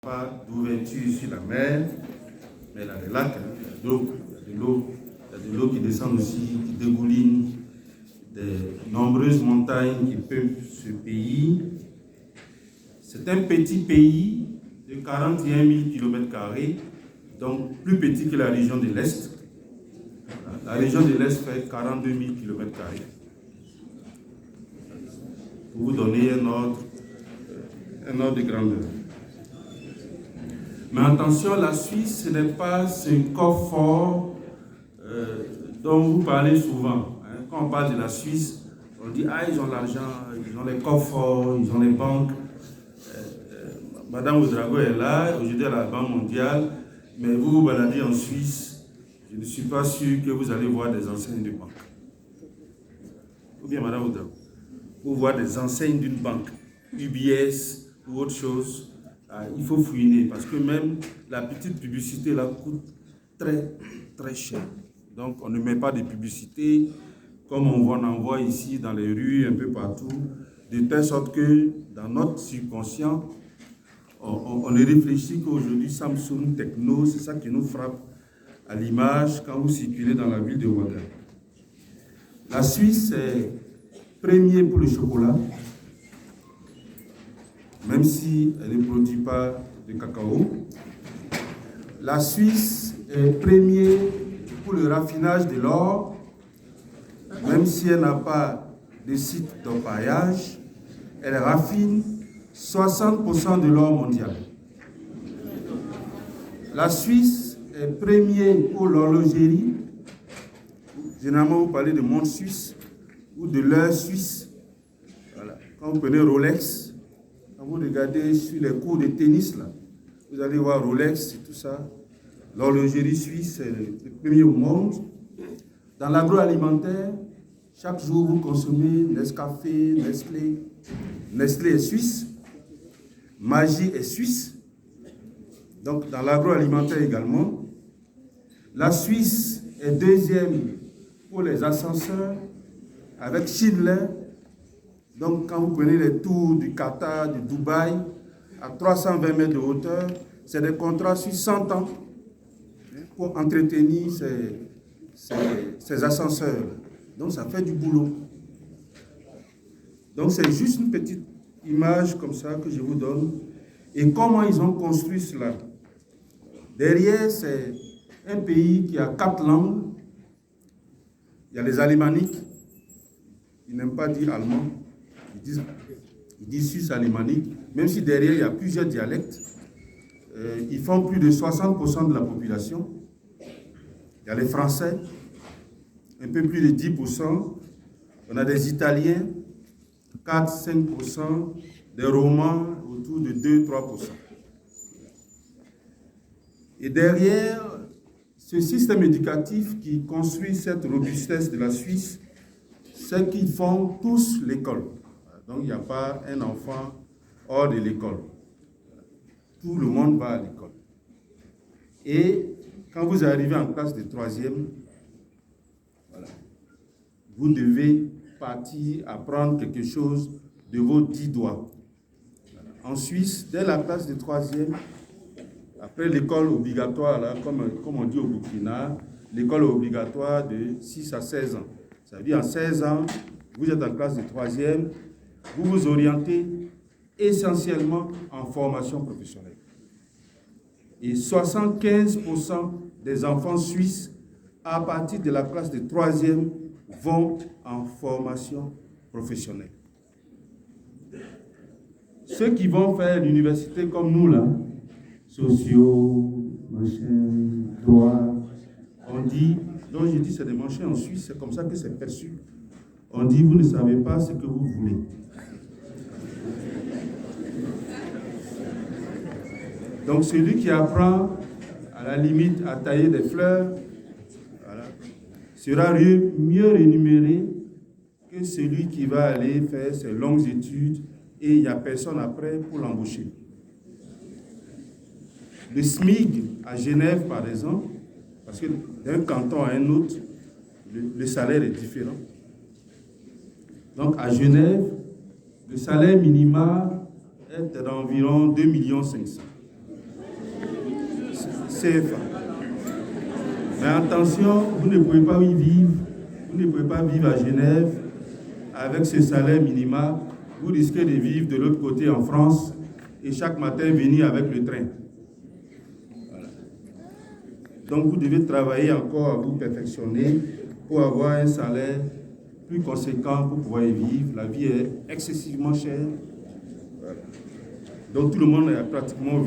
Pas d'ouverture sur la mer, mais il y a des lacs, il y a de l'eau qui descend aussi, qui dégouline, des nombreuses montagnes qui peuplent ce pays. C'est un petit pays de 41 000 km², donc plus petit que la région de l'Est. La région de l'Est fait 42 000 km². Pour vous donner un ordre de grandeur. Mais attention, la Suisse, ce n'est pas ce coffre-fort dont vous parlez souvent. Quand on parle de la Suisse, on dit « Ah, ils ont l'argent, ils ont les coffres-forts, ils ont les banques. » Madame Ouedraogo est là, aujourd'hui à la Banque mondiale, mais vous vous baladez en Suisse, je ne suis pas sûr que vous allez voir des enseignes de banque. Ou bien Madame Ouedraogo, vous voyez des enseignes d'une banque, UBS ou autre chose. Il faut fouiner parce que même la petite publicité là coûte très très cher. Donc on ne met pas de publicité comme on en voit ici dans les rues, un peu partout, de telle sorte que dans notre subconscient, on ne réfléchit qu'aujourd'hui Samsung, Techno, c'est ça qui nous frappe à l'image quand vous circulez dans la ville de Ouaga. La Suisse est premier pour le chocolat. Même si elle ne produit pas de cacao. La Suisse est premier pour le raffinage de l'or, même si elle n'a pas de site d'orpaillage, elle raffine 60% de l'or mondial. La Suisse est premier pour l'horlogerie. Généralement, vous parlez de montre suisse ou de l'heure suisse. Voilà. Quand vous prenez Rolex, quand vous regardez sur les cours de tennis, là, vous allez voir Rolex et tout ça. L'horlogerie suisse est le premier au monde. Dans l'agroalimentaire, chaque jour vous consommez Nescafé, Nestlé. Nestlé est suisse. Maggi est suisse. Donc dans l'agroalimentaire également. La Suisse est deuxième pour les ascenseurs avec Schindler. Donc, quand vous prenez les tours du Qatar, du Dubaï, à 320 mètres de hauteur, c'est des contrats sur 100 ans pour entretenir ces ascenseurs. Donc, ça fait du boulot. Donc, c'est juste une petite image comme ça que je vous donne. Et comment ils ont construit cela? Derrière, c'est un pays qui a 4 langues. Il y a les alémaniques. Ils n'aiment pas dire allemand. Ils disent suisse alémanique, même si derrière il y a plusieurs dialectes. Ils font plus de 60% de la population. Il y a les Français, un peu plus de 10%. On a des Italiens, 4-5%, des Romains, autour de 2-3%. Et derrière ce système éducatif qui construit cette robustesse de la Suisse, c'est qu'ils font tous l'école. Donc, il n'y a pas un enfant hors de l'école. Tout le monde va à l'école. Et quand vous arrivez en classe de 3e, voilà, vous devez partir apprendre quelque chose de vos 10 doigts. Voilà. En Suisse, dès la classe de 3e, après l'école obligatoire, là, comme on dit au Burkina, l'école est obligatoire de 6 à 16 ans. Ça veut dire en 16 ans, vous êtes en classe de 3e, vous vous orientez essentiellement en formation professionnelle. Et 75% des enfants suisses, à partir de la classe de 3e, vont en formation professionnelle. Ceux qui vont faire l'université comme nous, là, sociaux, machin, droit, on dit, donc je dis c'est des manchets en Suisse, c'est comme ça que c'est perçu. On dit, vous ne savez pas ce que vous voulez. Donc celui qui apprend à la limite à tailler des fleurs, voilà, sera mieux rémunéré que celui qui va aller faire ses longues études et il n'y a personne après pour l'embaucher. Le SMIC à Genève, par exemple, parce que d'un canton à un autre, le salaire est différent. Donc à Genève, le salaire minimal est d'environ 2,5 millions. CFA. Mais attention, vous ne pouvez pas y vivre, vous ne pouvez pas vivre à Genève avec ce salaire minimal. Vous risquez de vivre de l'autre côté en France et chaque matin venir avec le train. Voilà. Donc vous devez travailler encore à vous perfectionner pour avoir un salaire plus conséquent pour pouvoir y vivre. La vie est excessivement chère. Voilà. Donc tout le monde est pratiquement